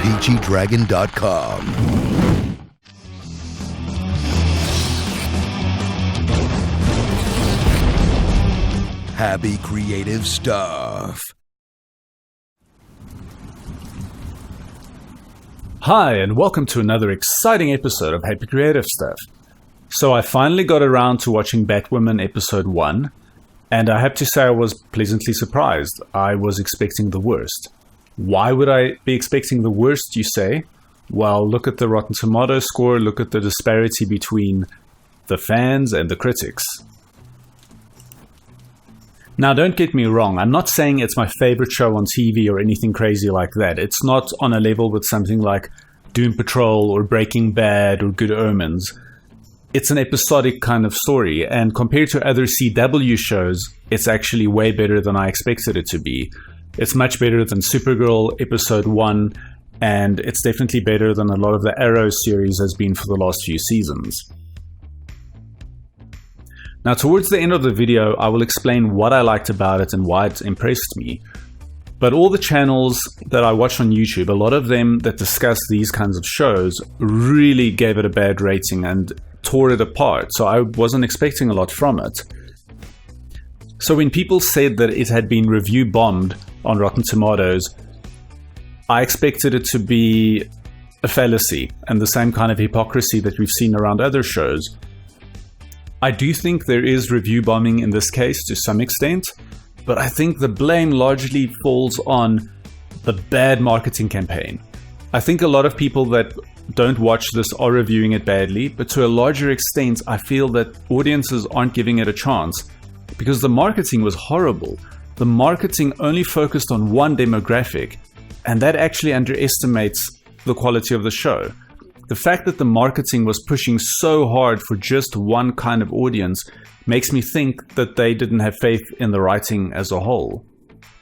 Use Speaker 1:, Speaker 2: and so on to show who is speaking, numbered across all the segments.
Speaker 1: PGDragon.com. Happy creative stuff.
Speaker 2: Hi, and welcome to another exciting episode of Happy Creative Stuff. So I finally got around to watching Batwoman episode 1, and I have to say I was pleasantly surprised. I was expecting the worst. Why would I be expecting the worst, you say? Well, look at the Rotten Tomatoes score, look at the disparity between the fans and the critics. Now, don't get me wrong, I'm not saying it's my favorite show on TV or anything crazy like that. It's not on a level with something like Doom Patrol or Breaking Bad or Good Omens. It's an episodic kind of story, and compared to other CW shows, it's actually way better than I expected it to be. It's much better than Supergirl episode 1, and it's definitely better than a lot of the Arrow series has been for the last few seasons. Now, towards the end of the video, I will explain what I liked about it and why it impressed me. But all the channels that I watch on YouTube, a lot of them that discuss these kinds of shows, really gave it a bad rating and tore it apart, so I wasn't expecting a lot from it. So when people said that it had been review bombed on Rotten Tomatoes, I expected it to be a fallacy and the same kind of hypocrisy that we've seen around other shows. I do think there is review bombing in this case to some extent, but I think the blame largely falls on the bad marketing campaign. I think a lot of people that don't watch this are reviewing it badly, but to a larger extent, I feel that audiences aren't giving it a chance because the marketing was horrible. The marketing only focused on one demographic, and that actually underestimates the quality of the show. The fact that the marketing was pushing so hard for just one kind of audience makes me think that they didn't have faith in the writing as a whole.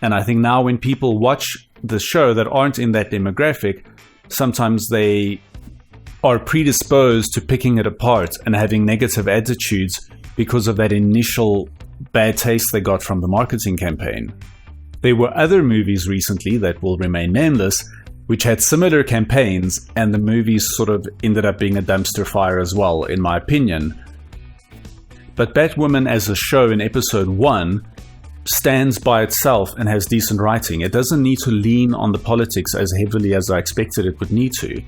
Speaker 2: And I think now when people watch the show that aren't in that demographic, sometimes they are predisposed to picking it apart and having negative attitudes because of that initial bad taste they got from the marketing campaign. There were other movies recently that will remain nameless which had similar campaigns, and the movies sort of ended up being a dumpster fire as well, in my opinion. But Batwoman as a show in episode 1 stands by itself and has decent writing. It doesn't need to lean on the politics as heavily as I expected it would need to.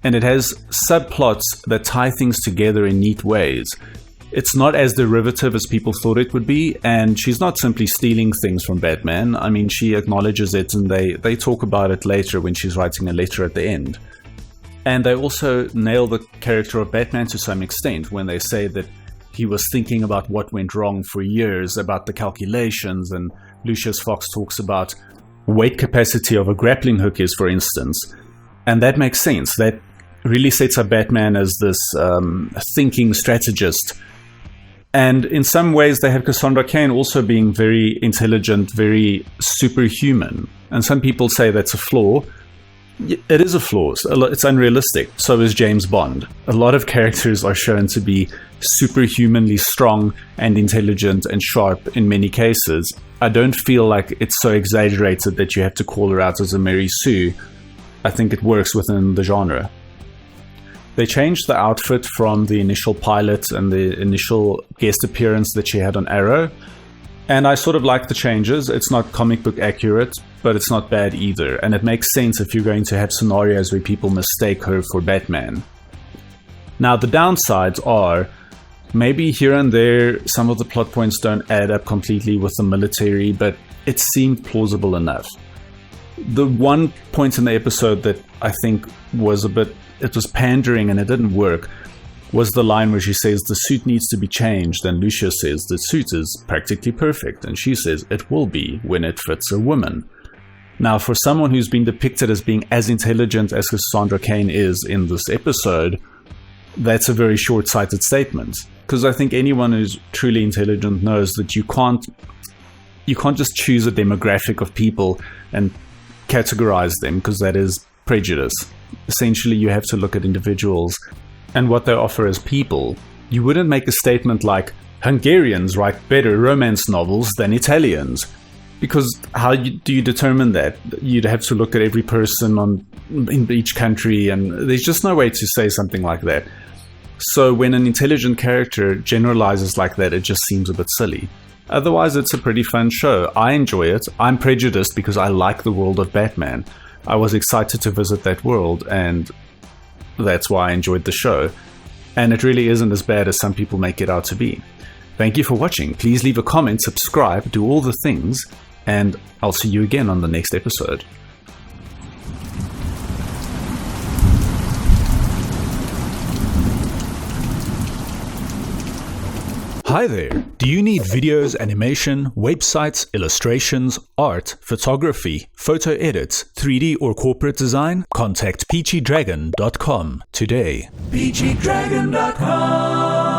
Speaker 2: And it has subplots that tie things together in neat ways. It's not as derivative as people thought it would be, and she's not simply stealing things from Batman. I mean, she acknowledges it, and they talk about it later when she's writing a letter at the end. And they also nail the character of Batman to some extent when they say that he was thinking about what went wrong for years, about the calculations, and Lucius Fox talks about weight capacity of a grappling hook is, for instance. And that makes sense. That really sets up Batman as this thinking strategist. And in some ways, they have Cassandra Cain also being very intelligent, very superhuman. And some people say that's a flaw. It is a flaw. It's unrealistic. So is James Bond. A lot of characters are shown to be superhumanly strong and intelligent and sharp in many cases. I don't feel like it's so exaggerated that you have to call her out as a Mary Sue. I think it works within the genre. They changed the outfit from the initial pilot and the initial guest appearance that she had on Arrow. And I sort of like the changes. It's not comic book accurate, but it's not bad either. And it makes sense if you're going to have scenarios where people mistake her for Batman. Now, the downsides are maybe here and there, some of the plot points don't add up completely with the military, but it seemed plausible enough. The one point in the episode that I think was it was pandering and it didn't work, was the line where she says the suit needs to be changed, and Lucia says the suit is practically perfect, and she says it will be when it fits a woman. Now, for someone who's been depicted as being as intelligent as Cassandra Cain is in this episode, that's a very short-sighted statement. Because I think anyone who's truly intelligent knows that you can't just choose a demographic of people and categorize them, because that is prejudice. Essentially, you have to look at individuals and what they offer as people. You wouldn't make a statement like, Hungarians write better romance novels than Italians. Because how do you determine that? You'd have to look at every person in each country, and there's just no way to say something like that. So when an intelligent character generalizes like that, it just seems a bit silly. Otherwise, it's a pretty fun show. I enjoy it. I'm prejudiced because I like the world of Batman. I was excited to visit that world, and that's why I enjoyed the show. And it really isn't as bad as some people make it out to be. Thank you for watching. Please leave a comment, subscribe, do all the things, and I'll see you again on the next episode. Hi there. Do you need videos, animation, websites, illustrations, art, photography, photo edits, 3D or corporate design? Contact peachydragon.com today. peachydragon.com